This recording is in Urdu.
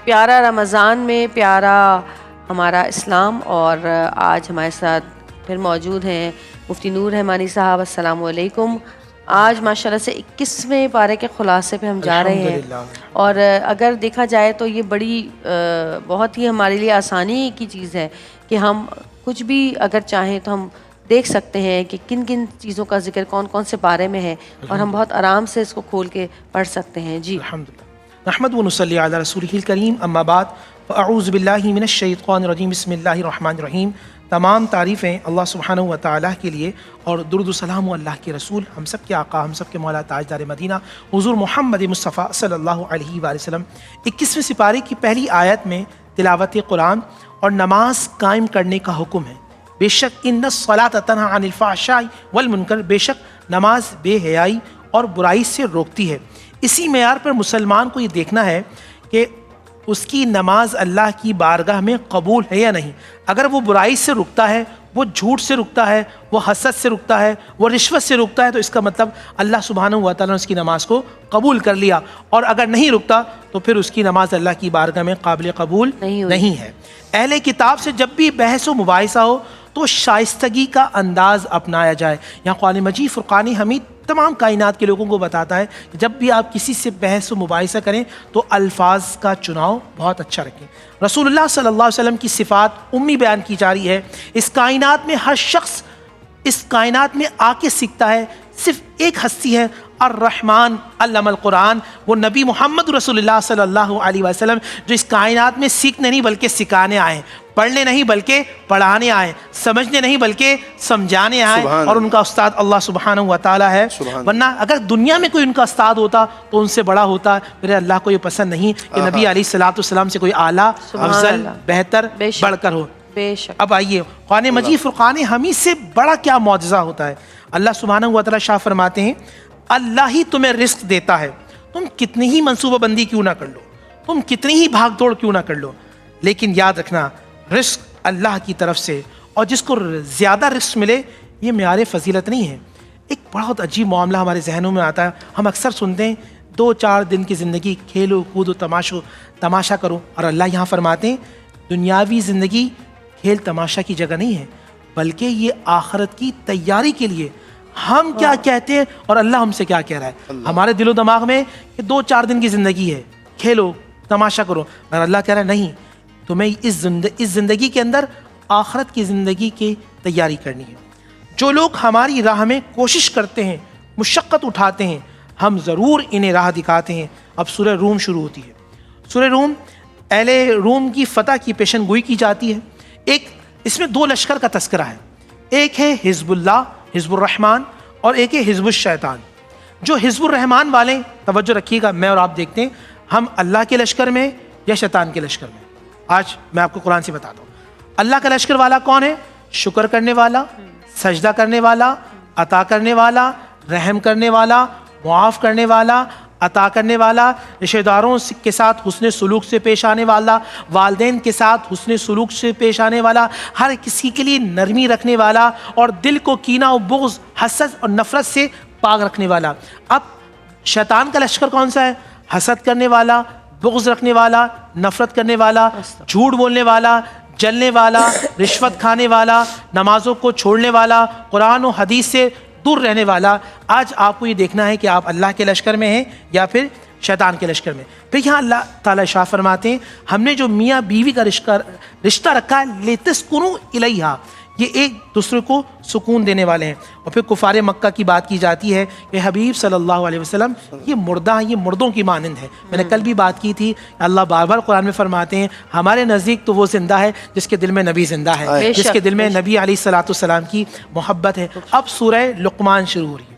پیارا رمضان میں پیارا ہمارا اسلام، اور آج ہمارے ساتھ پھر موجود ہیں مفتی نور رحمانی صاحب۔ السلام علیکم۔ آج ماشاءاللہ سے 21ویں پارے کے خلاصے پہ ہم جا رہے ہیں، اور اگر دیکھا جائے تو یہ بڑی بہت ہی ہمارے لیے آسانی کی چیز ہے کہ ہم کچھ بھی اگر چاہیں تو ہم دیکھ سکتے ہیں کہ کن کن چیزوں کا ذکر کون کون سے پارے میں ہے، اور ہم بہت آرام سے اس کو کھول کے پڑھ سکتے ہیں۔ جی الحمدللہ نحمد و نصلی علی رسولہ الکریم، اما بعد فاعوذ باللہ من الشیطان الرجیم، بسم اللہ الرحمن الرحیم۔ تمام تعریفیں اللہ سبحانہ و تعالیٰ کے لیے، اور درود و سلام و اللہ کے رسول، ہم سب کے آقا، ہم سب کے مولا تاجدار مدینہ حضور محمد مصطفیٰ صلی اللہ علیہ وآلہ وسلم۔ 21ویں سپارے کی پہلی آیت میں تلاوت قرآن اور نماز قائم کرنے کا حکم ہے۔ بے شک ان الصلاۃ تنہی عن الفحشاء والمنکر، بے شک نماز بے حیائی اور برائی سے روکتی ہے۔ اسی معیار پر مسلمان کو یہ دیکھنا ہے کہ اس کی نماز اللہ کی بارگاہ میں قبول ہے یا نہیں۔ اگر وہ برائی سے رکتا ہے، وہ جھوٹ سے رکتا ہے، وہ حسد سے رکتا ہے، وہ رشوت سے رکتا ہے، تو اس کا مطلب اللہ سبحانہ و تعالیٰ نے اس کی نماز کو قبول کر لیا، اور اگر نہیں رکتا تو پھر اس کی نماز اللہ کی بارگاہ میں قابل قبول نہیں ہے۔ اہل کتاب سے جب بھی بحث و مباحثہ ہو تو شائستگی کا انداز اپنایا جائے۔ یہاں قرآن مجید فرقان حمید تمام کائنات کے لوگوں کو بتاتا ہے کہ جب بھی آپ کسی سے بحث و مباحثہ کریں تو الفاظ کا چناؤ بہت اچھا رکھیں۔ رسول اللہ صلی اللہ علیہ وسلم کی صفات امی بیان کی جا رہی ہے۔ اس کائنات میں ہر شخص اس کائنات میں آ کے سیکھتا ہے، صرف ایک ہستی ہے، الرحمن علم القرآن، وہ نبی محمد رسول اللہ صلی اللہ علیہ وسلم، جو اس کائنات میں سیکھنے نہیں بلکہ سکھانے آئے، پڑھنے نہیں بلکہ پڑھانے آئے، سمجھنے نہیں بلکہ سمجھانے آئے، اور ان کا استاد اللہ سبحانہ و تعالیٰ ہے۔ ورنہ اگر دنیا میں کوئی ان کا استاد ہوتا تو ان سے بڑا ہوتا۔ میرے اللہ کو یہ پسند نہیں کہ نبی علیہ الصلوۃ والسلام سے کوئی اعلیٰ، افضل، بہتر، بڑھ کر ہو۔ اب آئیے قرآن مجید فرقان حمید سے بڑا کیا معجزہ ہوتا ہے۔ اللہ سبحانہ و تعالیٰ شاہ فرماتے ہیں، اللہ ہی تمہیں رزق دیتا ہے، تم کتنی ہی منصوبہ بندی کیوں نہ کر لو، تم کتنی ہی بھاگ دوڑ کیوں نہ کر لو، لیکن یاد رکھنا رزق اللہ کی طرف سے، اور جس کو زیادہ رزق ملے یہ معیار فضیلت نہیں ہے۔ ایک بہت عجیب معاملہ ہمارے ذہنوں میں آتا ہے، ہم اکثر سنتے ہیں 2-4 دن کی زندگی کھیلو کودو تماشا کرو، اور اللہ یہاں فرماتے ہیں دنیاوی زندگی کھیل تماشا کی جگہ نہیں ہے، بلکہ یہ آخرت کی تیاری کے لیے۔ ہم کیا کہتے ہیں اور اللہ ہم سے کیا کہہ رہا ہے؟ ہمارے دل و دماغ میں کہ 2-4 دن کی زندگی ہے، کھیلو تماشا کرو، اور اللہ کہہ رہا ہے نہیں، تمہیں اس زندگی کے اندر آخرت کی زندگی کی تیاری کرنی ہے۔ جو لوگ ہماری راہ میں کوشش کرتے ہیں، مشقت اٹھاتے ہیں، ہم ضرور انہیں راہ دکھاتے ہیں۔ اب سورہ روم شروع ہوتی ہے۔ سورہ روم اہل روم کی فتح کی پیشن گوئی کی جاتی ہے۔ ایک اس میں 2 لشکر کا تذکرہ ہے، ایک ہے حزب اللہ، حزب الرحمن، اور ایک ہے حزب الشیطان۔ جو حزب الرحمن والے، توجہ رکھیے گا، میں اور آپ دیکھتے ہیں ہم اللہ کے لشکر میں یا شیطان کے لشکر میں۔ آج میں آپ کو قرآن سے بتاتا ہوں اللہ کا لشکر والا کون ہے۔ شکر کرنے والا، سجدہ کرنے والا، عطا کرنے والا، رحم کرنے والا، معاف کرنے والا، عطا کرنے والا، رشتہ داروں کے ساتھ حسن سلوک سے پیش آنے والا، والدین کے ساتھ حسن سلوک سے پیش آنے والا، ہر کسی کے لیے نرمی رکھنے والا، اور دل کو کینہ و بغض، حسد اور نفرت سے پاک رکھنے والا۔ اب شیطان کا لشکر کون سا ہے؟ حسد کرنے والا، بغض رکھنے والا، نفرت کرنے والا، جھوٹ بولنے والا، جلنے والا، رشوت کھانے والا، نمازوں کو چھوڑنے والا، قرآن و حدیث سے دور رہنے والا۔ آج آپ کو یہ دیکھنا ہے کہ آپ اللہ کے لشکر میں ہیں یا پھر شیطان کے لشکر میں۔ پھر یہاں اللہ تعالیٰ شاہ فرماتے ہیں ہم نے جو میاں بیوی کا رشتہ رکھا ہے لتسکنوا الیہا، یہ ایک دوسرے کو سکون دینے والے ہیں۔ اور پھر کفار مکہ کی بات کی جاتی ہے کہ حبیب صلی اللہ علیہ وسلم یہ مردہ ہیں، یہ مردوں کی مانند ہے۔ میں نے کل بھی بات کی تھی، اللہ بار بار قرآن میں فرماتے ہیں ہمارے نزدیک تو وہ زندہ ہے جس کے دل میں نبی زندہ ہے، جس کے دل میں نبی علیہ الصلوۃ والسلام کی محبت ہے۔ اب سورہ لقمان شروع ہو رہی ہے۔